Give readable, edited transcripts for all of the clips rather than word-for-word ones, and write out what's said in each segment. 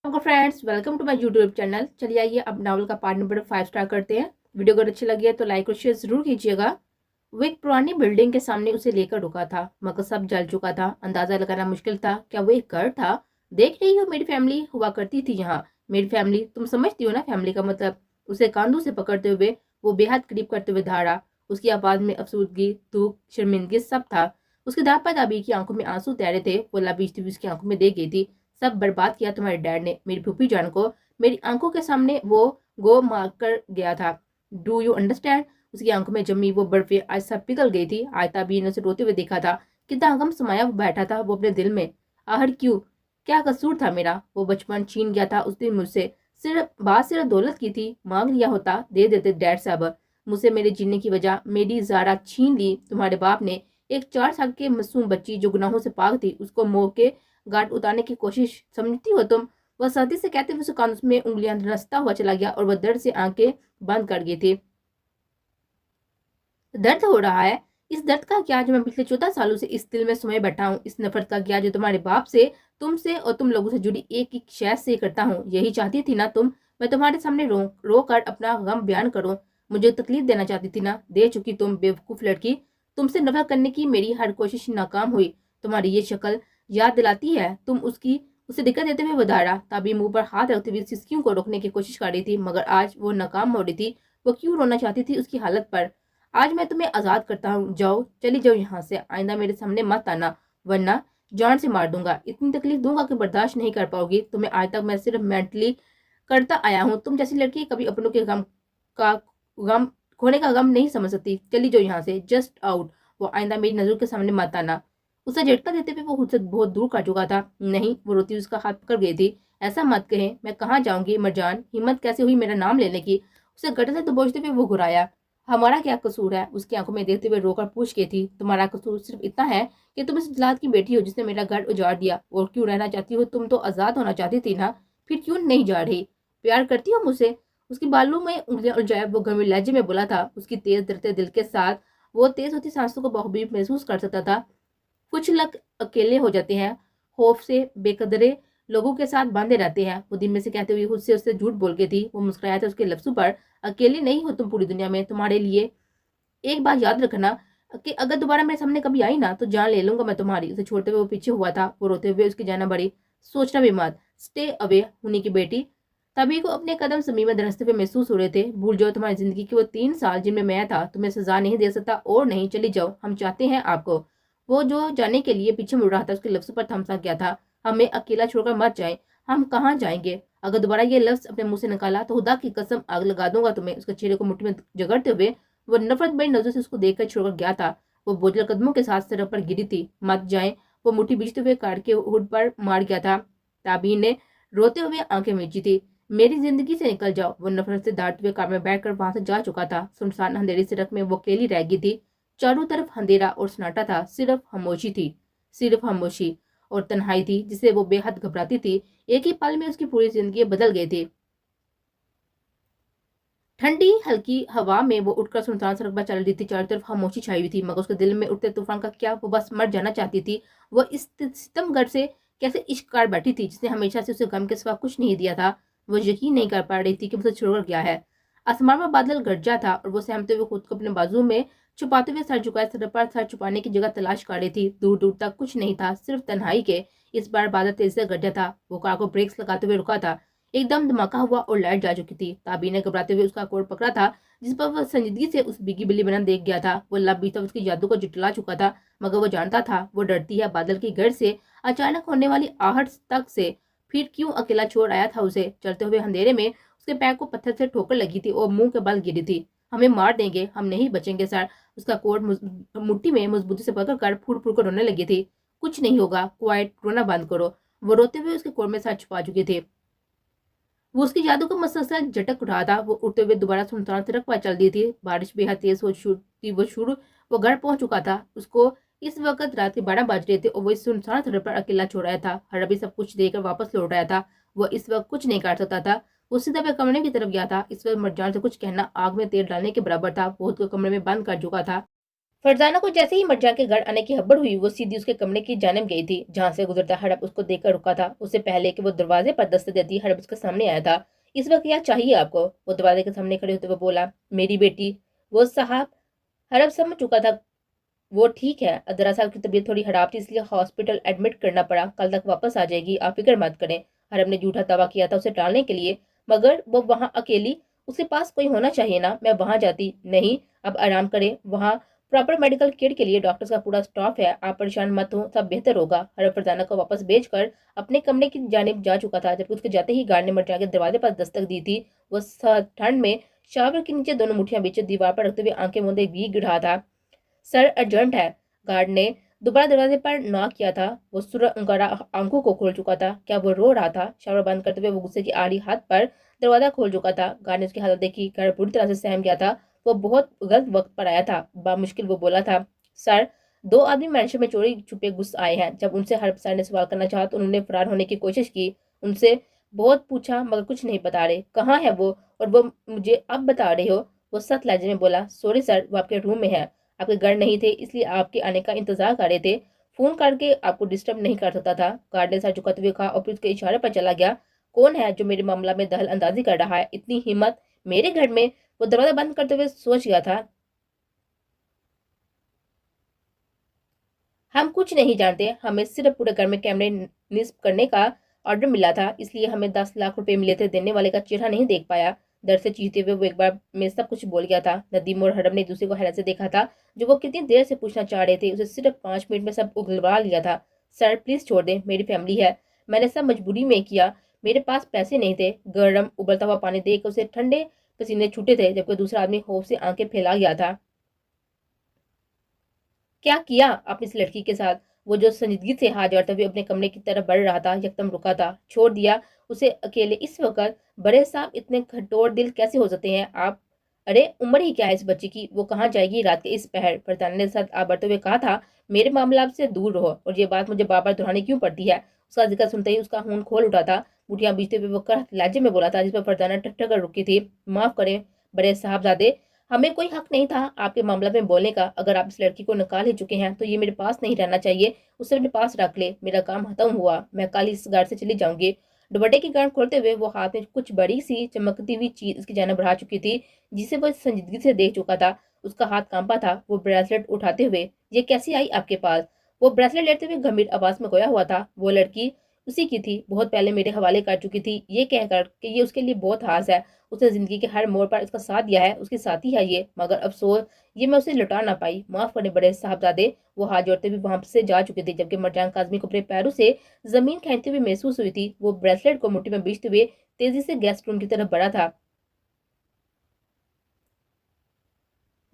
Okay friends, welcome to my YouTube channel. चलिए आइए अब नावल का पार्ट नंबर 5 स्टार्ट करते हैं। वीडियो अगर अच्छी लगी है तो लाइक और शेयर जरूर कीजिएगा। वो एक पुरानी बिल्डिंग के सामने उसे लेकर रुका था, मगर सब जल चुका था। अंदाजा लगाना मुश्किल था, क्या वो एक घर था? देख रही हो, मेरी फैमिली हुआ करती थी यहाँ। मेरी फैमिली, तुम समझती हो ना फैमिली का मतलब। उसे कांधों से पकड़ते हुए वो बेहद करीब करते हुए धारा। उसकी आवाज में अफसुदगी, दुख, शर्मिंदगी सब था। उसकी दापा दाबी की आंखों में आंसू तैरे थे। वो लबीजती हुई उसकी आंखों में दे गई थी। सब बर्बाद किया तुम्हारे डैड ने। मेरी फूफी जान को मेरी आंखों के सामने वो गो मार कर गया था। Do you understand? उसकी आंखों में जमी वो बर्फे आज सब पिघल गई थी। आयता भी ने उसे रोते हुए देखा था। कितना गम समाया बैठा था वो अपने दिल में। आहर क्यों? क्या कसूर था मेरा? वो बचपन छीन गया था उस दिन मुझसे। सिर्फ दौलत की थी। मांग लिया होता दे देते डैड साहब। मुझसे मेरे जीने की वजह मेरी जारा छीन ली तुम्हारे बाप ने। एक 4 साल की मासूम बच्ची जो गुनाहों से पाक थी, उसको मोह के गांठ उतारने की कोशिश समझती हो तुम? वह सर्दी से कहते हुए कानून में उंगलियां रसता हुआ चला गया और वह दर्द से आंखें बंद कर गई थी। दर्द हो रहा है? इस दर्द का क्या जो मैं पिछले 14 सालों से इस दिल में समय बैठा हूँ? इस नफरत का क्या जो तुम्हारे बाप से, तुमसे और तुम लोगों से जुड़ी एक एक शय से करता हूँ? यही चाहती थी ना तुम, मैं तुम्हारे सामने रो रो कर अपना गम बयान करूं? मुझे तकलीफ देना चाहती थी ना? दे चुकी तुम बेवकूफ लड़की। तुमसे नफरत करने की मेरी हर कोशिश नाकाम हुई। तुम्हारी ये शक्ल याद दिलाती है? तुम उसकी उसे दिक्कत देते हुए वधारा तभी मुंह पर हाथ रखते हुए सिसकियों को रोकने की कोशिश कर रही थी, मगर आज वो नाकाम हो रही थी। वो क्यों रोना चाहती थी उसकी हालत पर? आज मैं तुम्हें आजाद करता हूँ। जाओ, चली जाओ यहाँ से। आइंदा मेरे सामने मत आना, वरना जान से मार दूंगा। इतनी तकलीफ दूंगा कि बर्दाश्त नहीं कर पाओगी। तुम्हें आज तक मैं सिर्फ मेंटली करता आया हूँ। तुम जैसी लड़की कभी अपनों के का गम खोने का गम नहीं समझ सकती। चली जाओ यहाँ से, जस्ट आउट। वो आइंदा मेरी नजर के सामने मत आना। उसे झटका देते हुए वो खुद से बहुत दूर कर चुका था। नहीं, वो रोती उसका हाथ पकड़ गई थी। ऐसा मत कहे, मैं कहाँ जाऊंगी मरजान? हिम्मत कैसे हुई मेरा नाम लेने की? उसे गटर से दबोचते हुए वो घुराया। हमारा क्या कसूर है? उसकी आंखों में देखते हुए रोकर पूछ के थी। तुम्हारा कसूर सिर्फ इतना है कि तुम इस जलाद की बेटी हो जिसने मेरा घर उजाड़ दिया। और क्यों रहना चाहती हो? तुम तो आजाद होना चाहती थी ना? फिर क्यों नहीं जा रही? प्यार करती हो मुझसे? उसकी बालों में उंगलियां उलझाए वो गंभीर लहजे में बोला था। उसकी तेज धड़कते दिल के साथ वो तेज होती सांसों को बहुबी महसूस कर सकता था। कुछ लोग अकेले हो जाते हैं, खौफ से बेकदरे लोगों के साथ बांधे रहते हैं। वो दिन में से कहते हुए खुद से उससे झूठ बोल के थी। वो मुस्कुराया था उसके लफ्जों पर। अकेले नहीं हो तुम पूरी दुनिया में। तुम्हारे लिए एक बात याद रखना कि अगर दोबारा मेरे सामने कभी आई ना तो जान ले लूंगा मैं तुम्हारी। उसे छोड़ते हुए वो पीछे हुआ था। वो रोते हुए उसकी जाना बढ़ी। सोचना भी मत, स्टे अवे होने की बेटी। तभी को अपने कदम जमीन में धंसते हुए महसूस हो रहे थे। भूल जाओ तुम्हारी जिंदगी के वो 3 साल जिनमें मैं था। तुम्हें सजा नहीं दे सकता। और नहीं, चली जाओ, हम चाहते हैं आपको। वो जो जाने के लिए पीछे मुड़ रहा था उसके लफ्जों पर थमसा गया था। हमें अकेला छोड़कर मत जाए। हम कहाँ जाएंगे? अगर दोबारा ये लफ्ज अपने मुंह से निकाला तो खुदा की कसम आग लगा दूंगा तुम्हें। उसके चेहरे को मुट्ठी में जगड़ते हुए वो नफरत भरी नजरों से उसको देखकर छोड़कर गया था। वो बोझल कदमों के साथ सिर पर गिरी थी। मत जाए, वो मुट्ठी बीचते हुए काट के हुड पर मार गया था। ताबीन ने रोते हुए आंखें मींची थी। मेरी जिंदगी से निकल जाओ। वो नफरत से दाटते हुए कार में बैठकर वहां से जा चुका था। सुनसान अंधेरी सड़क में वो अकेली रह गई थी। चारों तरफ अंधेरा और सन्नाटा था। सिर्फ खामोशी थी, सिर्फ खामोशी और तन्हाई थी जिसे वो बेहद घबराती थी। एक ही पल में उसकी पूरी जिंदगी बदल गई थी। ठंडी हल्की हवा में वो उठकर सुनसान सड़क पर चल रही थी। चारों तरफ खामोशी छाई हुई थी, मगर उसके दिल में उठते तूफान का क्या? वो बस मर जाना चाहती थी। वो इस सितमगढ़ से कैसे इश्क कर बैठी थी जिसने हमेशा से उसे गम के सिवा कुछ नहीं दिया था। वो यकीन नहीं कर पा रही थी कि उसे छोड़कर गया है। आसमान में बादल गरजा था और वो सहमते हुए खुद को अपने बाजू में छुपाते हुए सर झुकाए सर पर सर छुपाने की जगह तलाश कर रही थी। दूर दूर तक कुछ नहीं था, सिर्फ तन्हाई के। इस बार बादल तेजी से गरजा था। वो कार को ब्रेक्स लगाते हुए रुका था। एकदम धमाका हुआ और लाइट जा चुकी थी। ताबी ने घबराते हुए उसका कोट पकड़ा था जिस पर वह संजीदगी से उस बिगी बिल्ली बना देख गया था। वो लब भी तब उसकी जादू को जुटला चुका था, मगर वो जानता था वो डरती है बादल की गर्ज से, अचानक होने वाली आहट तक से। फिर क्यों अकेला छोड़ आया था उसे? चलते हुए अंधेरे में उसके पैर को पत्थर से ठोकर लगी थी और मुंह के बल गिरी थी। हमें मार देंगे, हम नहीं बचेंगे सर। उसका कोट मुट्ठी में मजबूती से पकड़ कर फूट फूट कर रोने लगी थी। कुछ नहीं होगा, क्वाइट, रोना बंद करो। वो रोते हुए उसके कोट में सर छुपा चुके थे। वो उसकी यादों का मसलसल झटक उठा था। वो उठते हुए दोबारा सुनसान सड़क पर चल दी थी। बारिश बेहद तेज हो चुकी वो शुरू वो घर पहुंच चुका था। उसको इस वक्त रात के 12 बज रहे थे और वो इस सुनसान सड़क पर अकेला छोड़ आया था। हरबी सब कुछ देकर वापस लौट आया था। वो इस वक्त कुछ नहीं कर सकता था। वो सीधा अपने कमरे की तरफ गया था। इस वक्त मरजान से कुछ कहना आग में तेल डालने के बराबर था। वो खुद को कमरे में बंद कर चुका था। फरजाना को जैसे ही मर्जान के घर आने की खबर हुई, वो सीधी उसके कमरे की जानिब गई थी, जहां से गुजरता हड़प उसको देखकर रुका था। उससे पहले कि वो दरवाजे पर दस्तक देती, हड़प उसके सामने आया था। इस वक्त क्या चाहिए आपको? वो दरवाजे के सामने खड़े होते हुए बोला। मेरी बेटी। वो साहब। हड़प समझ चुका था। वो ठीक है, दरअसल की तबीयत थोड़ी खराब थी, इसलिए हॉस्पिटल एडमिट करना पड़ा। कल तक वापस आ जाएगी, आप फिक्र मत करें। हरम ने झूठा दावा किया था उसे टालने के लिए। मगर वो वहां अकेली, उसके पास कोई होना चाहिए ना। मैं वहां जाती। नहीं, अब आराम करें। वहां प्रॉपर मेडिकल केयर के लिए डॉक्टर्स का पूरा स्टाफ है, आप परेशान मत हो, सब बेहतर होगा। हरम फरजाना को वापस भेजकर अपने कमरे की जानिब जा चुका था, जबकि उसके जाते ही गार्ड ने मर्जाना के दरवाजे पर दस्तक दी थी। वो ठंड में शावर के नीचे दोनों मुठ्ठियां बीच दीवार पर रखते हुए आंखें मूंदे भीग रहा था। सर अर्जेंट है। गार्ड ने दोबारा दरवाजे पर नॉक किया था। वो सुरंगारा आंखों को खोल चुका था। क्या वो रो रहा था? शावर बंद करते हुए वो गुस्से की आड़ी हाथ पर दरवाजा खोल चुका था। गार्ड ने उसकी हालत देखी। गार्ड पूरी तरह से सहम गया था। वो बहुत गलत वक्त पर आया था। बामुश्किल वो बोला था। सर, दो आदमी मैंशन में चोरी छुपे घुस आए हैं। जब उनसे हर सर ने सवाल करना चाहा तो उन्होंने फरार होने की कोशिश की। उनसे बहुत पूछा मगर कुछ नहीं बता रहे। कहाँ है वो? और वो मुझे अब बता रहे हो? वो सख्त लहजे में बोला। सॉरी सर, वो आपके रूम में है। आपके घर नहीं थे, इसलिए आपके आने का इंतजार कर रहे थे। फोन करके आपको डिस्टर्ब नहीं कर सकता था। गार्ड ने सर झुकाते हुए कहा और फिर उसके इशारे पर चला गया। कौन है जो मेरे मामला में दखल अंदाजी कर रहा है? इतनी हिम्मत मेरे घर में? वो दरवाजा बंद करते हुए सोच गया था। हम कुछ नहीं जानते, हमें सिर्फ पूरे घर में कैमरे निस्ब करने का ऑर्डर मिला था, इसलिए हमें 10 लाख रुपए मिले थे। देने वाले का चेहरा नहीं देख पाया। डर से चीखते हुए वो एक बार में सब कुछ बोल गया था। नदीम और हरम ने एक दूसरे को हैरत से देखा था। जो वो कितनी देर से पूछना चाह रहे थे, उसे सिर्फ 5 मिनट में सब उगलवा लिया था। सर प्लीज छोड़ दे, मेरी फैमिली है। मैंने सब मजबूरी में किया। मेरे पास पैसे नहीं थे। गर्म उबलता हुआ पानी देख उसे ठंडे पसीने छूटे थे, जबकि दूसरा आदमी खौफ से आंखें फैला गया था। क्या किया आपने इस लड़की के साथ? वो जो संजीदगी से हाथ जोड़ते हुए अपने कमरे की तरफ बढ़ रहा था, यकदम रुका था। छोड़ दिया उसे अकेले इस वक्त? बड़े साहब, इतने कठोर दिल कैसे हो सकते हैं आप? अरे उम्र ही क्या है इस बच्ची की? वो कहाँ जाएगी रात के इस पहर? प्रधान ने साथ आ बढ़ते हुए कहा था। मेरे मामला आपसे दूर रहो, और ये बात मुझे बार बार दोहरानी क्यों पड़ती है? उसका जिक्र सुनते ही उसका खून खोल उठा था। मुठियां बीचते हुए वो कर लहजे में बोला था, जिस पर फरजाना टट्टर कर रुकी थी। माफ करें बड़े साहबजादे, हमें कोई हक नहीं था आपके मामला में बोलने का। अगर आप इस लड़की को निकाल ही चुके हैं तो ये मेरे पास नहीं रहना चाहिए। उसे अपने पास रख ले। मेरा काम खत्म हुआ, मैं कल इस घर से चली जाऊंगी। दुपट्टे की गांठ खोलते हुए वो हाथ में कुछ बड़ी सी चमकती हुई चीज उसकी जान बढ़ा चुकी थी, जिसे वो संजीदगी से देख चुका था। उसका हाथ कांपा था। वो ब्रेसलेट उठाते हुए, ये कैसी आई आपके पास? वो ब्रेसलेट लेते हुए गंभीर आवाज में गोया हुआ था। वो लड़की उसी की थी, बहुत पहले मेरे हवाले कर चुकी थी, ये कहकर कि ये उसके लिए बहुत खास है। उसने जिंदगी के हर मोड़ पर इसका साथ दिया है, उसकी साथी है ये। मगर अफसोस, ये मैं उसे लौटा ना पाई। माफ करने बड़े साहबजादे। वो हाथ जोड़ते हुए वहां से जा चुके थे, जबकि मरजान काजमी को अपने पैरों से जमीन खींचते हुए महसूस हुई थी। वो ब्रेसलेट को मुट्ठी में बीचते हुए तेजी से गेस्ट रूम की तरफ बढ़ा था।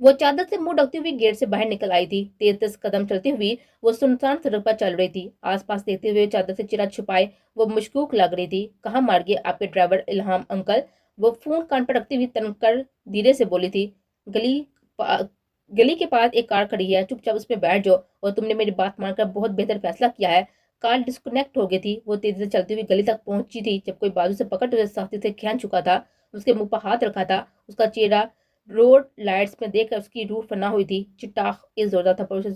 वो चादर से मुंह ढकती हुई गेट से बाहर निकल आई थी। तेज तेज कदम चलती हुई वो सुनसान सड़क पर चल रही थी। आसपास देखते हुए चादर से चेहरा छुपाए वो मुश्कूक लग रही थी। कहाँ मार गए आपके ड्राइवर इल्हाम अंकल? वो फोन कान पर रखती हुई तनकर धीरे से बोली थी। गली गली के पास एक कार खड़ी है, चुपचाप उसमें बैठ जाओ। और तुमने मेरी बात मानकर बहुत बेहतर फैसला किया है। कार डिस्कनेक्ट हो गई थी। वो तेजी से चलती हुई गली तक पहुंची थी, जब कोई बाजू से पकड़ उसे सख्ती से खींच चुका था। उसके मुंह पर हाथ रखा था। उसका चेहरा रोड लाइट्स में देखकर उसकी रूह फना हुई थी। चिट्टाख इस जोरदार थप्पड़ उसे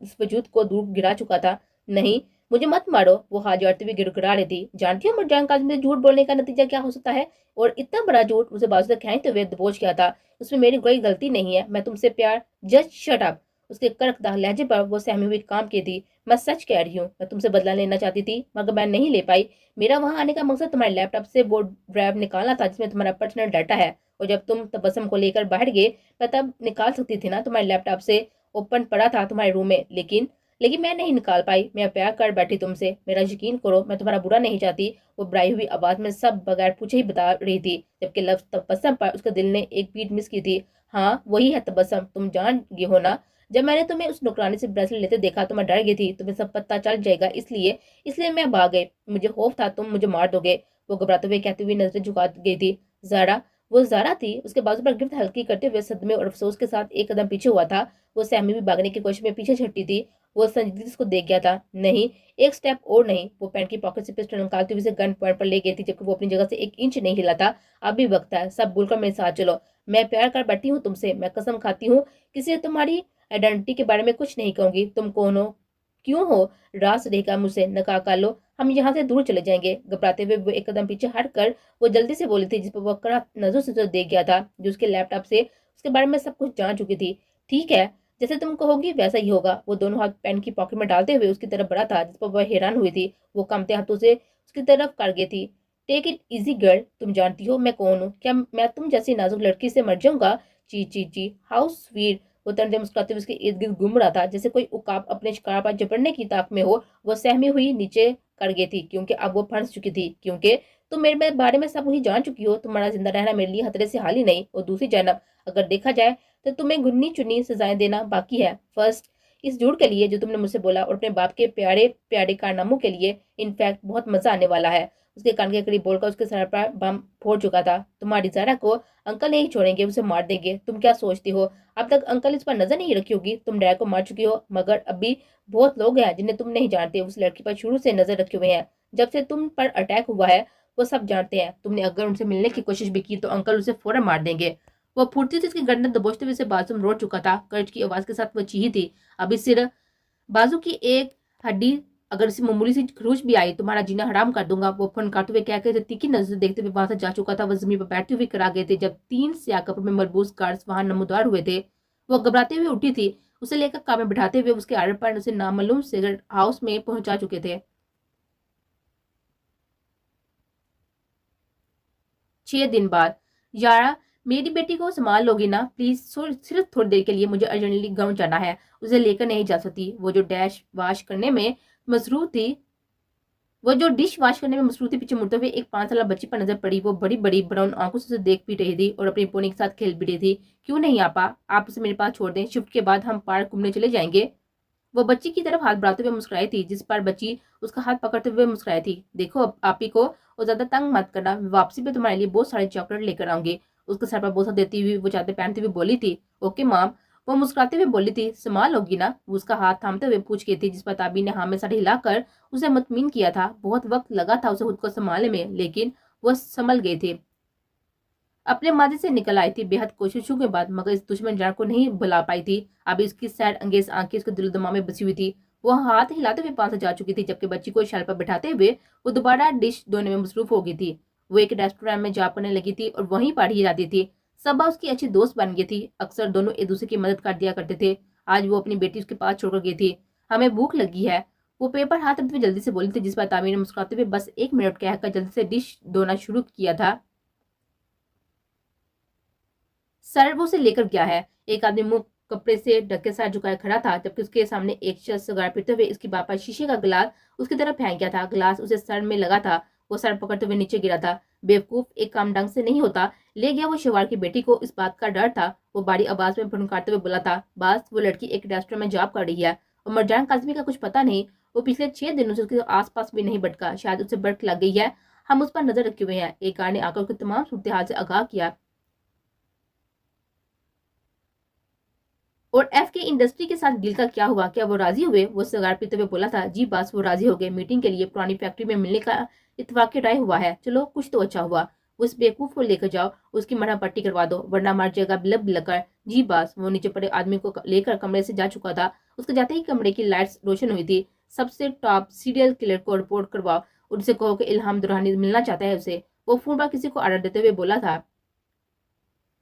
इस वजूद को दूर गिरा चुका था। नहीं, मुझे मत मारो। वो हाथ जोड़ते हुए गिड़गिड़ा रही थी। जानती हो मर्जान काजिम से झूठ बोलने का नतीजा क्या हो सकता है? और इतना बड़ा झूठ उसे बाजू से खींचते हुए दबोच किया था। उसमें मेरी कोई गलती नहीं है, मैं तुमसे प्यार। Just shut up. उसके कड़कदार लहजे पर वो सहमी हुई काम की थी। मैं सच कह रही हूँ, मैं तुमसे बदला लेना चाहती थी, मगर मैं नहीं ले पाई। मेरा वहां आने का मकसद तुम्हारे लैपटॉप से वो ड्राइव निकालना था जिसमें तुम्हारा पर्सनल डाटा है। और जब तुम तबस्सुम को लेकर बाहर गए, मैं तब निकाल सकती थी ना। तुम्हारे लैपटॉप से ओपन पड़ा था तुम्हारे रूम में, लेकिन लेकिन मैं नहीं निकाल पाई। मैं प्यार कर बैठी तुमसे, मेरा यकीन करो, मैं तुम्हारा बुरा नहीं चाहती। वो बढ़ाई हुई आवाज में सब बगैर पूछे ही बता रही थी, जबकि लफ्ज तबस्सुम पर उसके दिल ने एक बीट मिस की थी। हाँ वही है तबस्सुम, तुम जान गए हो ना। जब मैंने तुम्हें उस नौकरानी से ब्रेसलेट लेते देखा तो मैं डर गई थी तुम्हें सब पता चल जाएगा, इसलिए इसलिए मैं भाग गई। मुझे खौफ था तुम मुझे मार दोगे। वो घबराते हुए कहती हुई नजरें झुका गई थी। जारा। वो जारा थी। उसके बाजू पर गिरफ्त हल्की करते हुए सदमे और अफसोस के साथ एक कदम पीछे हुआ था। वो सहमी भी भागने की कोशिश में पीछे छट्टी थी। वो संजीदगी को देख गया था। नहीं, एक स्टेप और नहीं। वो पैंट की पॉकेट से पिस्टल निकालते हुए गन पॉइंट पर ले गई थी, जबकि वो अपनी जगह से 1 इंच नहीं हिला था। अब भी वक्त है, सब भूलकर मेरे साथ चलो। मैं प्यार कर बैठी हूँ तुमसे, मैं कसम खाती हूँ किसी ने तुम्हारी आइडेंटिटी के बारे में कुछ नहीं कहूंगी। तुम कौन हो, क्यों हो, रास रेखा मुझसे नका लो, हम यहाँ से दूर चले जाएंगे। घबराते हुए वो एक कदम पीछे हटकर वो जल्दी से बोली थी, जिस पर वो कड़ा नजरों से तो देख गया था, जो उसके लैपटॉप से उसके बारे में सब कुछ जान चुकी थी। ठीक है, जैसे तुम कहोगी वैसा ही होगा। वो दोनों हाथ पैंट की पॉकेट में डालते हुए उसकी तरफ बढ़ा था, जिस पर वह हैरान हुई थी। वो कांपते हाथों से उसकी तरफ कर गई थी। टेक इट इजी गर्ल, तुम जानती हो मैं कौन हूँ? क्या मैं तुम जैसी नाजुक लड़की से मर जाऊंगा? ची ची ची, हाउ स्वीट। वो तंजे मुस्कुराते हुए उसके इर्द गिर्द घूम रहा था, जैसे कोई उकाब अपने शिकार पर झपटने की ताक में हो। वो सहमी हुई नीचे कर गई थी, क्योंकि अब वो फंस चुकी थी। क्योंकि तुम मेरे बारे में सब वही जान चुकी हो। तुम्हारा जिंदा रहना मेरे लिए खतरे से हाल ही नहीं, और दूसरी जानब अगर देखा जाए तो तुम्हें गुन्नी चुनी सजाएं देना बाकी है। फर्स्ट, इस झूठ के लिए जो तुमने मुझसे बोला, और अपने बाप के प्यारे प्यारे कारनामों के लिए। इनफैक्ट बहुत मजा आने वाला है। उसके कान के करीब बोलकर उसके सर पर बम फोड़ चुका था। तुम्हारी जारा को अंकल नहीं छोड़ेंगे, उसे मार देंगे। तुम क्या सोचती हो, अब तक अंकल इस पर नजर नहीं रखी होगी? तुम डैड को मार चुकी हो, मगर अभी बहुत लोग हैं जिन्हें तुम नहीं जानते। उस लड़की पर शुरू से नजर रखे हुए हैं। जब से तुम पर अटैक हुआ है वो सब जानते हैं। तुमने अगर उनसे मिलने की कोशिश भी की तो अंकल उसे फौरन मार देंगे। वो फुर्ती से उसकी गर्दन दबोचते हुए से बाजू में रोड चुका था। कर्ज की आवाज के साथ वो चीही थी, अभी सिर बाजू की एक हड्डी, अगर इसे मामूली सी खरोच भी आई तुम्हारा जीना हराम कर दूंगा। वो फोन काटते हुए क्या कहते तीखी नजर से देखते हुए वहां से जा चुका था। वो जमीन पर बैठते हुए करा गए थे जब 3 स्याह कपड़ों में मलबूस गार्ड्स वहां नमूदार हुए थे। वो घबराते हुए उठी थी। उसे लेकर कार में बिठाते हुए उसके आर्डर पर उसे नामालूम सिगरेट हाउस में पहुंचा चुके थे। 6 दिन बाद, यारा मेरी बेटी को संभाल लोगी ना प्लीज? सिर्फ थोड़ी देर के लिए, मुझे अर्जेंटली गाँव जाना है। उसे लेकर नहीं जा सकती। वो जो डैश वाश करने में मसरूफ थी वो जो डिश वॉश करने में मसरूफ थी, पीछे मुड़ते हुए एक 5 साल बच्ची पर नजर पड़ी। वो बड़ी बड़ी ब्राउन आंखों से उसे देख भी रही थी और अपनी पोनी के साथ खेल भी रही थी। क्यों नहीं आपा, आप उसे मेरे पास छोड़ दें, शिफ्ट के बाद हम पार्क घूमने चले जाएंगे। वो बच्ची की तरफ हाथ बढ़ाते हुए मुस्कुराई थी, जिस पर बच्ची उसका हाथ पकड़ते हुए मुस्कुराई थी। देखो आप ही को और ज्यादा तंग मत करना, वापसी पे तुम्हारे लिए बहुत सारे चॉकलेट लेकर आऊंगी। उसके सर पर बोसा देती हुई वो चादर पहनती हुई बोली थी, ओके माम। वो मुस्कुराते हुए बोली थी, संभाल होगी ना? वो उसका हाथ थामते हुए पूछ गई थी, जिस पर ताबी ने हाँ में सर हिलाकर उसे मुतमिन किया था। बहुत वक्त लगा था उसे खुद को संभालने में, लेकिन वो संभल गई थी। अपने माजी से निकल आई थी बेहद कोशिशों के बाद, मगर इस दुश्मन जान को नहीं भुला पाई थी। अभी उसकी सैड अंगेज आंखें उसके दिल दिमाग में बसी हुई थी। वो हाथ हिलाते हुए पास जा चुकी थी, जबकि बच्ची को शाल पर बिठाते हुए वो दोबारा डिश धोने में मसरूफ हो गई थी। वो एक रेस्टोरेंट में जा पड़ने लगी थी और वहीं पढ़ी जाती थी। सबा उसकी अच्छी दोस्त बन गई थी। अक्सर दोनों एक दूसरे की मदद कर दिया करते थे। आज वो अपनी बेटी उसके पास छोड़कर गई थी। हमें भूख लगी है, वो पेपर हाथ रखते हुए जल्दी से बोली थी, जिस पर तामीर ने मुस्कुराते हुए बस 1 मिनट कहकर जल्दी से डिश धोना शुरू किया था। सर वो उसे लेकर गया है। एक आदमी मुंह कपड़े से ढके साथ झुकाए खड़ा था, जबकि उसके सामने एक शख्स सिगारेट पीते हुए इसकी बात पर शीशे का गिलास उसकी तरफ फेंक गया था। गिलास उसे सर में लगा था। वो सर पकड़ते हुए नीचे गिरा था। बेवकूफ, एक काम ढंग से नहीं होता। ले गया वो शिवार की बेटी को, इस बात का डर था। वो बारी आवाज में फुनकारते हुए बोला था, बस वो लड़की एक रेस्टोरेंट में जॉब कर रही है और मरजान काजमी का कुछ पता नहीं। वो पिछले 6 दिनों से उसके आसपास भी नहीं भटका। शायद उसे बर्फ लग गई है। हम उस पर नजर रखे हुए हैं। एक गार्ड ने आकर उसके तमाम सूरत हाल से आगाह किया। और एफ के इंडस्ट्री के साथ डील का क्या हुआ, क्या वो राजी हुए? वो सिगार पीते हुए बोला था, जी बस वो राजी हो गए। मीटिंग के लिए पुरानी फैक्ट्री में मिलने का इत्तेफाक राय हुआ है। चलो कुछ तो अच्छा हुआ। उस बेवकूफ को लेकर जाओ, उसकी मरहम पट्टी करवा दो, वरना मर जाएगा बिलब बिलकर। जी बस। वो नीचे पड़े आदमी को लेकर कमरे से जा चुका था। उसके जाते ही कमरे की लाइट्स रोशन हुई थी। सबसे टॉप सीरियल किलर को रिपोर्ट करवाओ, उनसे कहो कि इल्हाम दुरानी मिलना चाहता है उसे। वो फोन पर किसी को ऑर्डर देते हुए बोला था,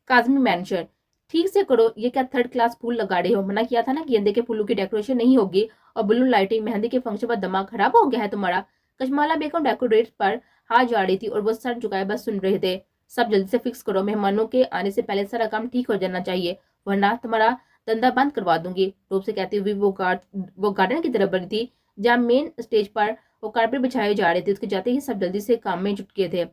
काजमी मैंशन, ठीक से करो, ये क्या थर्ड क्लास फूल लगा रहे हो? मना किया था ना कि गेंदे के फूलों की डेकोरेशन नहीं होगी। और बलून लाइटिंग, मेहंदी के फंक्शन पर दिमाग खराब हो गया है तुम्हारा? कशमाला बेगम डेकोरेट पर हाथ जा रही थी और वो सर झुकाए बस सुन रहे थे। सब जल्दी से फिक्स करो, मेहमानों के आने से पहले सारा काम ठीक हो जाना चाहिए, वरना तुम्हारा धंधा बंद करवा दूंगी। रूप से कहती हुई वो गार्डन की तरफ बढ़ी थी, जहाँ मेन स्टेज पर वो कारपेट बिछाए जा रहे थे। उसके जाते ही सब जल्दी से काम में जुट गए थे।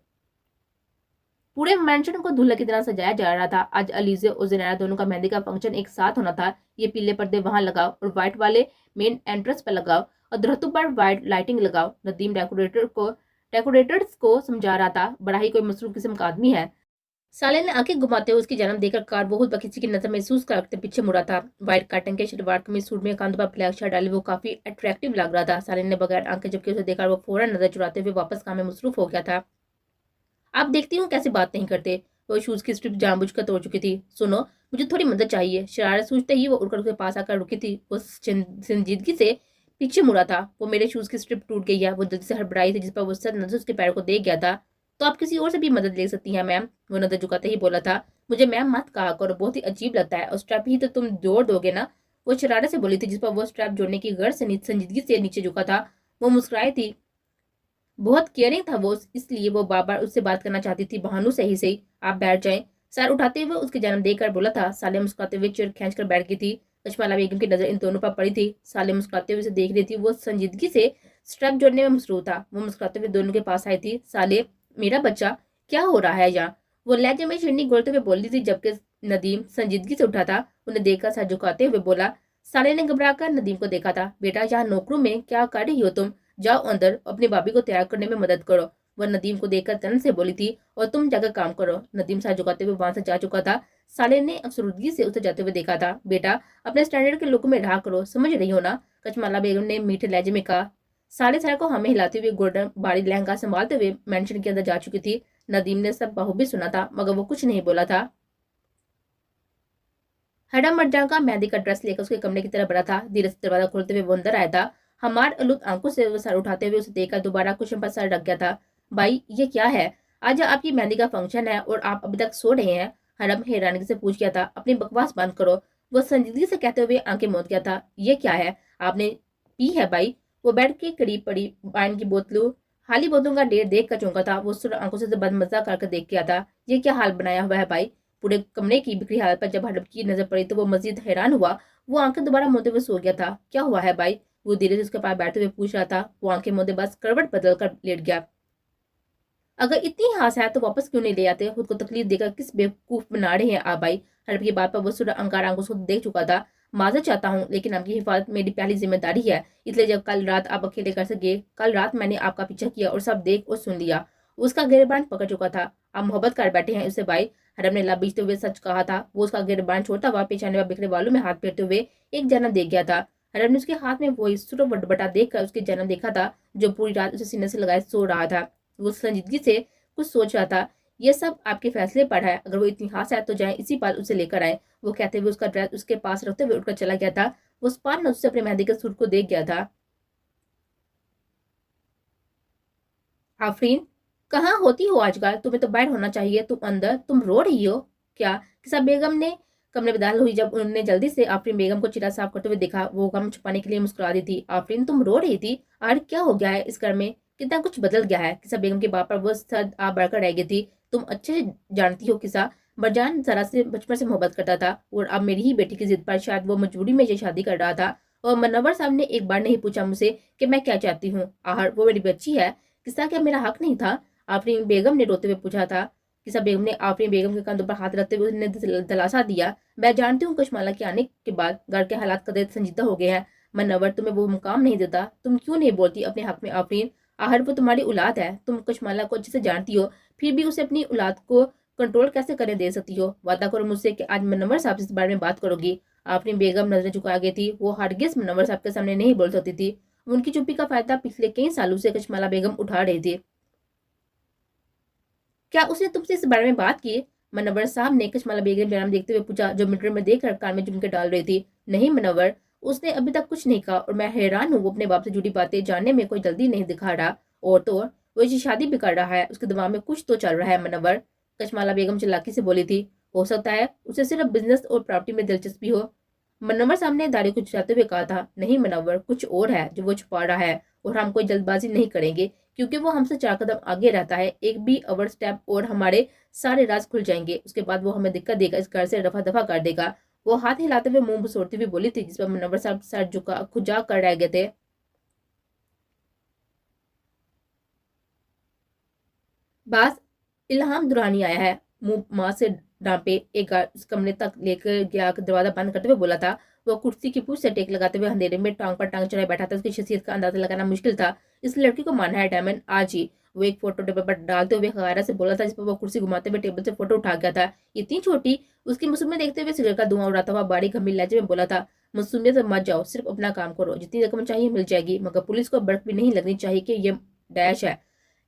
पूरे मेंशन को दुल्हन की तरह सजाया जा रहा था। आज अलीजे और ज़ुनैरा दोनों का मेहंदी का फंक्शन एक साथ होना था। ये पीले पर्दे वहां लगाओ और व्हाइट वाले मेन एंट्रेंस पर लगाओ और दरख्तों पर व्हाइट लाइटिंग लगाओ। नदीम डेकोरेटर्स को समझा रहा था, बड़ा ही कोई मसरूफ किस्म का आदमी है। साले ने आंखें घुमाते हुए उसकी जन्म देकर कार बहुत किसी की नजर महसूस करते पीछे मुड़ा था। व्हाइट काटन के शलवार कमीज सूट में कांधों पर ब्लैक शर्ट डाले वो काफी अट्रैक्टिव लग रहा था। साले ने बगैर आंखें झपके उसे देखा, वो फौरन नजर चुराते हुए वापस काम में मसरूफ हो गया था। आप देखती हूँ कैसे बात नहीं करते। वो शूज की स्ट्रिप जानबूझकर तोड़ चुकी थी। सुनो, मुझे थोड़ी मदद चाहिए। शरारत सूझते ही वो उड़कर उसके पास आकर रुकी थी। वो संजीदगी से पीछे मुड़ा था। वो मेरे शूज की स्ट्रिप टूट गई है। वो जल्दी से हड़बड़ाई थी, जिस पर वो सर नजर उसके पैर को देख गया था। तो आप किसी और से भी मदद ले सकती हैं मैम, वो नजर झुकाते ही बोला था। मुझे मैम मत कहा करो, बहुत ही अजीब लगता है। और स्ट्रैप ही तो तुम जोड़ दोगे ना, वो शरारत से बोली थी, जिस पर वो स्ट्रैप जोड़ने की गर्ज से संजीदगी से नीचे झुका था। वो मुस्कुराई थी। बहुत केयरिंग था वो, इसलिए वो बार बार उससे बात करना चाहती थी। बहानू सही आप बैठ जाएं। सर उठाते हुए उसके जन्म देकर बोला था। साले मुस्कुराते हुए चेयर खींच कर बैठ गई थी। कचमाला बेगम की नजर इन दोनों पर पड़ी थी। साले मुस्कुराते हुए उसे देख रही थी। वो संजीदगी से स्ट्रैप जोड़ने में मसरूफ था। वो मुस्कुराते हुए दोनों के पास आई थी। साले मेरा बच्चा, क्या हो रहा है यहाँ, वो लहजे में चिड़नी गोलते हुए बोली थी, जबकि नदीम संजीदगी से उठा था। उन्हें देखकर सर झुकाते हुए बोला। साले ने घबराकर नदीम को देखा था। बेटा, यहाँ नौकरों में क्या कर रही हो तुम, जाओ अंदर अपनी भाभी को तैयार करने में मदद करो। वह नदीम को देखकर तन से बोली थी। और तुम जाकर काम करो। नदीम सर झुकाते हुए वहां से जा चुका था। साले ने अफसरुदगी से उसे जाते हुए देखा था। बेटा, अपने स्टैंडर्ड के लोगों में रहा करो, समझ रही हो ना, कचमाला बेगम ने मीठे लहजे में कहा। साले सर को हमें हिलाते हुए गोल्डन बाड़ी लहंगा संभालते हुए मेंशन के अंदर जा चुकी थी। नदीम ने सब बाहुबी सुना था, मगर वो कुछ नहीं बोला था। हडा मर्जान का मेहंदी का ड्रेस लेकर उसके कमरे की तरफ बढ़ा था। धीरे से दरवाजा खोलते हुए वो अंदर आया था। हमार आलूद आंखों से वो सर उठाते हुए उसे देखकर दोबारा कुशन पर सर रख गया था। भाई, ये क्या है? आज आपकी मेहंदी का फंक्शन है और आप अभी तक सो रहे हैं? हरम हैरानी से पूछ गया था। अपनी बकवास बंद करो, वो संजीदगी से कहते हुए आंखें मूंद गया था। ये क्या है, आपने पी है भाई? वो बेड के करीब पड़ी वाइन की बोतलों खाली बोतलों का ढेर देख कर चौंका था। वो सुर आंखों से बदमजा करके देख गया था। ये क्या हाल बनाया हुआ है भाई? पूरे कमरे की बिखरी हालत पर जब हड़प की नजर पड़ी तो वो मजीद हैरान हुआ। वो आंखें दोबारा मूंदे हुए सो गया था। क्या हुआ है भाई? वो धीरे से उसके पास बैठते हुए पूछ रहा था। वो आंखें मूंदे बस करवट बदल कर लेट गया। अगर इतनी हास है तो वापस क्यों नहीं ले आते? खुद को तकलीफ देकर किस बेवकूफ बना रहे हैं आप भाई? हड़प की बात पर वो सुर अंगार आंखों से देख चुका था। माजर चाहता हूँ, लेकिन आपकी हिफाजत मेरी पहली जिम्मेदारी है। इसलिए जब कल रात आप अकेले कर सके, कल रात मैंने आपका पीछा किया और सब देख और सुन लिया। उसका गिरबान पकड़ चुका था। आप मोहब्बत कर बैठे हैं उससे भाई, हरम ने लब बीचते हुए सच कहा था। वो उसका गिरबान छोड़ता हुआ पेशाने में बिखरे बालों में हाथ फेरते हुए एक जन्म देख गया था। हरम ने उसके हाथ में वही सुर वटबटा देखकर उसके जन्म देखा था, जो पूरी रात उसे सीने से लगाए सो रहा था। वो संजीदगी से कुछ सोच रहा था। ये सब आपके फैसले पर है। अगर वो इतनी हास है तो जाए इसी पल उसे लेकर आए। वो कहते हुए उसका ड्रेस उसके पास रखते हुए उठकर चला गया था। वो उस पार न उससे अपने मेहंदी के सूट को देख गया था। आफरीन, कहाँ होती हो आजकल? तुम्हें तो बाहर होना चाहिए। तुम अंदर, तुम रो रही हो क्या? किसा बेगम ने कमरे में दाखिल हुई। जब उन्होंने जल्दी से आफरीन बेगम को चिरा साफ करते हुए देखा, वो गम छुपाने के लिए मुस्कुरा दी थी। आफरीन, तुम रो रही थी? और क्या हो गया है इस घर में? कितना कुछ बदल गया है। किसा बेगम के बाप पर वो सर आप बढ़कर रह गई थी। तुम अच्छे से जानती हो किसा, बरजान जरा से बचपन से मोहब्बत करता था और अब मेरी ही बेटी की जिद पर शायद वो मजबूरी में ये शादी कर रहा था। और मनवर साहब ने एक बार नहीं पूछा मुझसे कि मैं क्या चाहती हूँ। आहर, वो मेरी बच्ची है। किसा, क्या मेरा हक नहीं था? आफरीन बेगम ने रोते हुए पूछा था। किसा बेगम ने आफरीन बेगम के कंधों पर हाथ रखते हुए उन्हें दिलासा दिया। मैं जानती हूँ कशमाला के आने के बाद घर के हालात कदर संजीदा हो गए हैं। मनवर तुम्हें वो मुकाम नहीं देता। तुम क्यों नहीं बोलती अपने हक में आफरीन? आहर, वो तुम्हारी औलाद है। तुम कशमाला को अच्छे से जानती हो, फिर भी उसे अपनी औलाद को कंट्रोल कैसे करने दे सकती हो? वादा करो मुझसे कि आज मनवर साहब से इस बारे में बात करोगी। आफरीन बेगम नजरें झुका गई थी। वो हरगिज मनवर साहब के सामने नहीं बोल सकती थी। उनकी चुप्पी का फायदा पिछले कई सालों से कशमाला बेगम उठा रही थी। क्या उसने तुमसे इस बारे में बात की? मनवर साहब ने कशमाला बेगम जन्म देखते हुए पूछा, जो मिनट में देखकर कान में झुमके डाल रही थी। नहीं मनवर, उसने अभी तक कुछ नहीं कहा और मैं हैरान हूँ। वो अपने बाप से जुड़ी बातें जानने में कोई जल्दी नहीं दिखा रहा। और तो और वो इसी शादी भी कर रहा है। उसके दिमाग में कुछ तो चल रहा है मनवर, कशमाला बेगम चिल्लाकी से बोली थी। हो सकता है उसे सिर्फ बिजनेस और प्रॉपर्टी में दिलचस्पी हो। मनवर साहब ने दाढ़ी को छुपाते हुए कहा था। नहीं मनवर, कुछ और है जो वो छुपा रहा है और हम कोई जल्दबाजी नहीं करेंगे, क्योंकि वो हमसे 4 कदम आगे रहता है। एक भी अवर स्टेप और हमारे सारे राज खुल जाएंगे। उसके बाद वो हमें दिक्कत देगा, इस घर से रफा दफा कर देगा। वो हाथ हिलाते हुए मुंह बसोड़ती हुई बोली थी, जिस पर मनवर साहब सर झुका खुजा कर रह गए थे। बास इल्हाम दुरानी आया है, मुंह माँ से डांपे एक उस कमरे तक लेकर गया, दरवाजा बंद करते हुए बोला था। वो कुर्सी की पूछ से टेक लगाते हुए अंधेरे में टांग पर टांग चढ़ाए बैठा था। उसकी शख्सियत का अंदाजा लगाना मुश्किल था। इस लड़की को माना है डायमंड आज ही। वो एक फोटो टेबल पर डालते हुए खगारा से बोला था, जिस पर वो कुर्सी घुमाते हुए टेबल से फोटो उठा गया था। इतनी छोटी, उसकी मासूमियत देखते हुए सिगरेट का धुआं उड़ाता हुआ बारी गंभीर लहजे में बोला था। मासूमियत से मत जाओ, सिर्फ अपना काम करो। जितनी रकम चाहिए मिल जाएगी, मगर पुलिस को बर्फ भी नहीं लगनी चाहिए कि ये डैश है।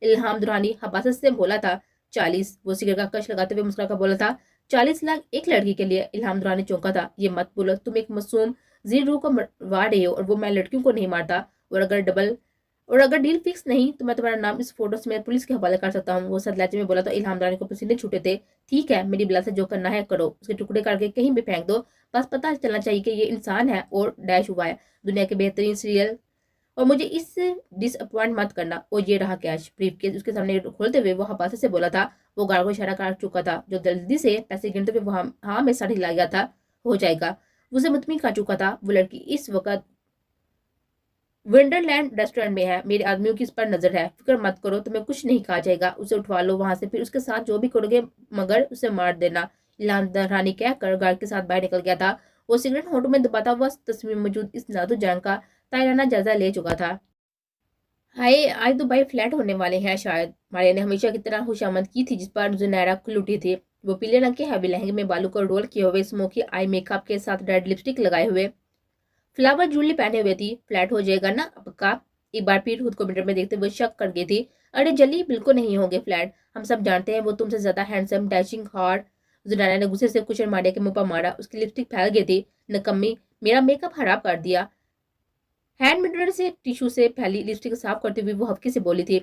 इल्हाम दुरानी हबासत से बोला था। 40, वो सिगरेट का कश लगाते हुए मुस्कुरा कर बोला था। 40 लाख एक लड़की के लिए? इल्हाम दुरान ने चौंका था। ये मत बोलो, तुम एक मासूम जीरो को मरवा रहे हो, और वो मैं लड़कियों को नहीं मारता। और अगर डील फिक्स नहीं तो मैं तुम्हारा नाम इस फोटो में पुलिस के हवाले कर सकता हूँ। वो सदलाचे में बोला तो इल्हाम दुरानी को पसीने छूटे थे। ठीक है, मेरी बिला से जो करना है करो, उसके टुकड़े करके कहीं भी फेंक दो, बस पता चलना चाहिए कि ये इंसान है और डैश हुआ है। दुनिया के बेहतरीन सीरियल, और मुझे इससे डिसअपॉइंट मत करना। और ये रहा कैश ब्रीफकेस उसके सामने खोलते हुए वो हपासे से बोला था। वो गार्ड को इशारा कर चुका था, जो जल्दी से पैसे गिनते हुए वो हाँ में सर हिला गया था। हो जाएगा, उसे मुतमिन कर चुका था। वो लड़की इस वक्त विंडरलैंड रेस्टोरेंट में है, मेरे आदमियों की इस पर नजर है, फिक्र मत करो, तुम्हें कुछ नहीं कहा जाएगा। उसे उठवा लो वहां से, फिर उसके साथ जो भी करोगे, मगर उसे मार देना। इलान रानी कहकर गार्ड के साथ बाहर निकल गया था। वो सिगरेट होठों में दबाता हुआ तस्वीर में मौजूद इस नादुक जंग का तायराना जायजा ले चुका था। हाय, आज तो भाई फ्लैट होने वाले हैं शायद। मारिया ने हमेशा की तरह खुशामद की थी, जिस पर जुनैरा खुल उठी थी। वो पीले रंग के हैवी लहंगे में बालों को रोल किए हुए, स्मोकी आई मेकअप के साथ रेड लिपस्टिक लगाए हुए, फ्लावर ज्वेलरी पहने हुए थी। फ्लैट हो जाएगा ना पक्का? एक बार फिर खुद को मिरर में देखते हुए शक कर गई थी। अरे जल्दी बिल्कुल नहीं होंगे फ्लैट, हम सब जानते हैं वो तुमसे ज्यादा हैंडसम, डैशिंग, हॉट। जुनैरा ने गुस्से से कुशन मारिया के मुंह पर मारा। उसकी लिपस्टिक फैल गई थी। नकम्मी, मेरा मेकअप खराब कर दिया। हैंड मिरर से टिश्यू से फैली लिपस्टिक साफ करते हुए वो हल्के से बोली थी,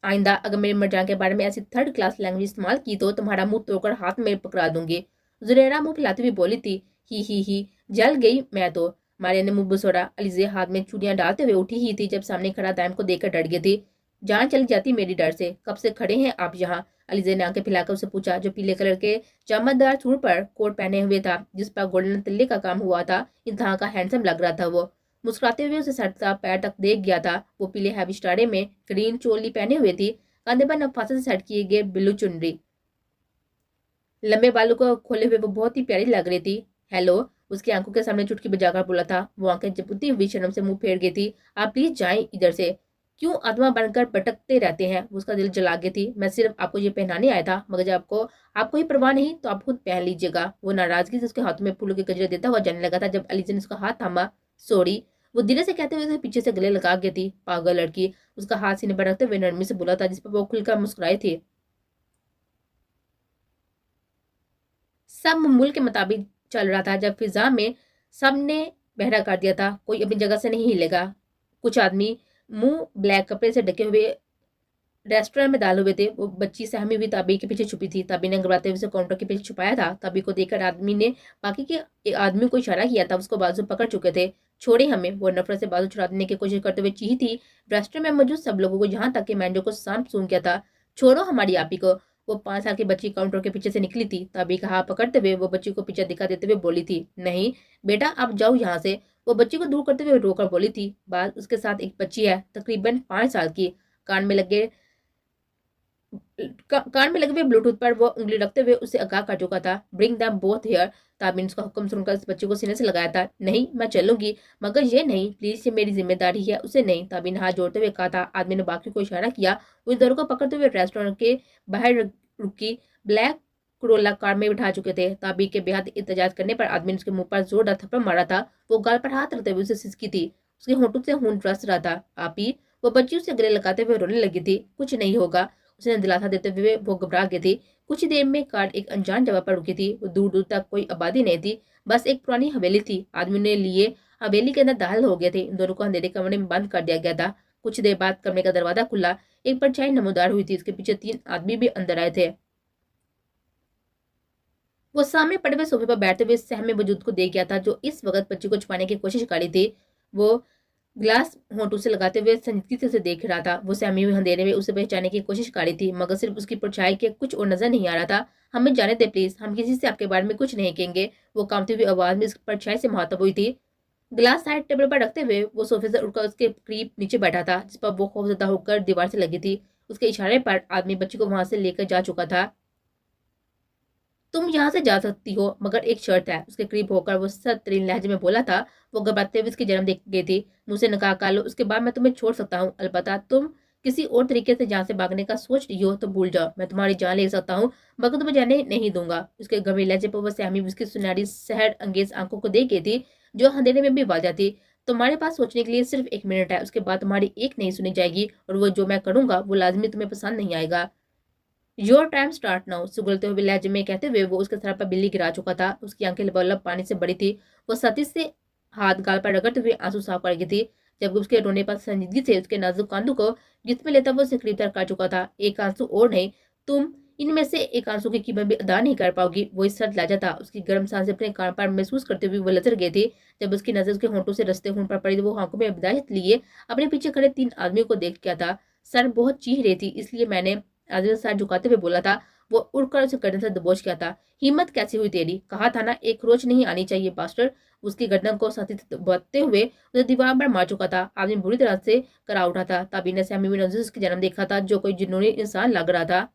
आइंदा अगर मेरे मरजान के बारे में ऐसी थर्ड क्लास लैंग्वेज इस्तेमाल की तो तुम्हारा मुंह तोड़कर हाथ में पकड़ा दूंगी। जुनैरा मुंह फैलाती हुई बोली थी, ही जल गई मैं तो। मारिया ने मुंह बसोड़ा। अलीजे हाथ में चूड़ियां डालते हुए उठी ही थी, जब सामने खड़ा दायम को देखकर डर गई थी। जान चली जाती मेरी डर से। कब से खड़े हैं आप यहाँ? अलीजे ने आंखें फैलाकर उसे पूछा, जो पीले कलर के चमकदार सूट पर कोट पहने हुए था, जिस पर गोल्डन तिल्ले का काम हुआ था। इंतहा का हैंडसम लग रहा था वो। मुस्कुराते हुए उसे सर से पैर तक देख गया था। वो पीले हैवी स्टारे में ग्रीन चोली पहने हुए थी, कंधे पर नफासे से सेट किए गए ब्लू चुनरी, लंबे बालों को खोले हुए वो बहुत ही प्यारी लग रही थी। हेलो, उसकी आंखों के सामने चुटकी बजाकर बोला था। वो आंखें झपकती हुई शर्म से मुंह फेर गई थी। आप प्लीज जाएं इधर से, क्यों आत्मा बनकर भटकते रहते हैं? उसका दिल जला गई थी। मैं सिर्फ आपको ये पहनाने आया था, मगर जब आपको ही परवाह नहीं तो आप खुद पहन लीजिएगा। वो नाराजगी से उसके हाथों में फूलों के गजरे देता हुआ जाने लगा था, जब अलीजा ने उसका हाथ थामा। सॉरी, वो धीरे से कहते हुए उसे पीछे से गले लगा गई थी। पागल लड़की, उसका हाथ सीने पर रखते हुए नरमी से बोला था, जिस पर वो खुलकर मुस्कुराई थी। सब मामूल के मुताबिक चल रहा था, जब फिजा में सबने बहरा कर दिया था। कोई अपनी जगह से नहीं हिलेगा। कुछ आदमी मुंह ब्लैक कपड़े से ढके हुए रेस्टोरेंट में डाले हुए थे। वो बच्ची सहमी हुई ताबी के पीछे छुपी थी। ताबी ने घबराते हुए उसे काउंटर के पीछे छुपाया था। ताबी को देखकर आदमी ने बाकी के आदमी को इशारा किया था। उसको बाजू पकड़ चुके थे। छोड़े हमें, वो नफरत से बाजू छुड़ाने की कोशिश करते हुए चीही थी। रेस्टोरेंट में मौजूद सब लोगों को, यहाँ तक कि मैनेजर को सांप सूंघ किया था। छोड़ो हमारी आपी को। वो 5 साल की बच्ची काउंटर के पीछे से निकली थी। ताबी का हाथ पकड़ते हुए वो बच्ची को पीछे दिखा देते हुए बोली थी, नहीं बेटा आप जाओ यहाँ से। वो बच्ची को दूर करते हुए रोकर बोली थी, बाद उसके साथ एक बच्ची है तकरीबन 5 साल की। कान में लगे कान में लगे हुए ब्लूटूथ पर वो उंगली रखते हुए उसे आगाह कर चुका था। Bring them both here. ताबिन उसका हुक्म सुनकर इस बच्चे को सीने से लगाया था। नहीं, मैं चलूंगी, मगर ये नहीं, प्लीज, ये मेरी जिम्मेदारी है। उसे नहीं, ताबिन हाथ जोड़ते हुए कहा था। आदमी ने बाकी को इशारा किया। उस दोनों को पकड़ते हुए रेस्टोरेंट के बाहर रुकी ब्लैक क्रोला कार में बिठा चुके थे। ताबी के बेहद इतजाज करने पर आदमी ने उसके मुंह पर जोरदार थप्पड़ मारा था। वो गाल पर हाथ रखते हुए उसे सिसकी थी। उसके होंठों से खून रस रहा था। आपी, वो बच्ची उसे गले लगाते हुए रोने लगी थी। कुछ नहीं होगा, उसने दिलासा देते हुए। वो घबरा गई थी। कुछ ही देर में कार एक अनजान जगह पर रुकी थी। वो दूर दूर तक कोई आबादी नहीं थी, बस एक पुरानी हवेली थी। आदमी ने लिए हवेली के अंदर दाखिल हो गए थे। इन दोनों को अंधेरे कमरे में बंद कर दिया गया था। कुछ देर बाद कमरे का दरवाजा खुला। एक परछाई नमोदार हुई थी। उसके पीछे 3 आदमी भी अंदर आए थे। वो सामने पड़े हुए सोफे पर बैठते हुए सहमे वजूद को देख गया था, जो इस वक्त बच्ची को छुपाने की कोशिश कर रही थी। वो ग्लास होंठों से लगाते हुए संजीदगी से उसे देख रहा था। वो सहमी हुई अंधेरे में उसे पहचानने की कोशिश कर रही थी, मगर सिर्फ उसकी परछाई के कुछ और नजर नहीं आ रहा था। हमें जाने दे प्लीज, हम किसी से आपके बारे में कुछ नहीं कहेंगे। वो कांपती हुई आवाज में इस परछाई से मुखातब हुई थी। ग्लास साइड टेबल पर रखते हुए वो सोफे से उठकर उसके करीब नीचे बैठा था, जिस पर वो खौफजदा होकर दीवार से लगी थी। उसके इशारे पर आदमी बच्ची को वहां से लेकर जा चुका था। तुम यहाँ से जा सकती हो, मगर एक शर्त है। उसके करीब होकर वो सतरीन लहजे में बोला था। वो घबराते हुए उसकी जन्म देख गई थी। मुझसे निकाह कर लो, उसके बाद मैं तुम्हें छोड़ सकता हूँ। अलबत्ता तुम किसी और तरीके से जहाँ से भागने का सोच रही हो तो भूल जाओ। मैं तुम्हारी जान ले सकता हूँ, मगर तुम्हें जाने नहीं दूंगा। उसके गंभीर लहजे पर वह सहमी उसकी सुनहरी सहर अंगेज आंखों को देख गई थी, जो अंधेरे में भी वाजा थी। तुम्हारे पास सोचने के लिए सिर्फ 1 मिनट है, उसके बाद तुम्हारी एक नहीं सुनी जाएगी, और वो जो मैं करूंगा वो लाजमी तुम्हें पसंद नहीं आएगा। योर टाइम स्टार्ट नाउ, सुगलते हुए लहजे में कहते हुए वो उसके सर पर बिल्ली गिरा चुका था। उसकी आंखें लबालब पानी से बड़ी थी। वो सतीश से हाथ गाल पर रगड़ते हुए आंसू साफ कर रही थी। जब उसके रोने पर संजीदगी से उसके नाजुक कांधों को गिफ्ट में लेता वो उसे करीब कर चुका था। एक आंसू और नहीं, तुम इनमें से एक आंसू की कीमत भी अदा नहीं कर पाओगी। वो इस सर्द लहजा था। उसकी गर्म सांसें अपने कान पर महसूस करते हुए वो लचर गए थे। जब उसकी नजर उसके होंठों से रस्ते खून पर पड़ी तो वो आंखों में विदाई लिए अपने पीछे खड़े 3 आदमियों को देख क्या था। सर बहुत चीख रही थी, इसलिए मैंने आदिल के साथ झुकाते हुए बोला था। वो उड़कर उसे गर्दन से दबोच गया था। हिम्मत कैसी हुई तेरी? कहा था ना एक रोज नहीं आनी चाहिए बास्टर। उसकी गर्दन को साथी दबाते हुए उसे दीवार पर मार चुका था। आदमी बुरी तरह से करा उठा था। तभी ने सहमी हुई नजर उसके जन्म देखा था, जो कोई जुनूनी इंसान लग रहा था।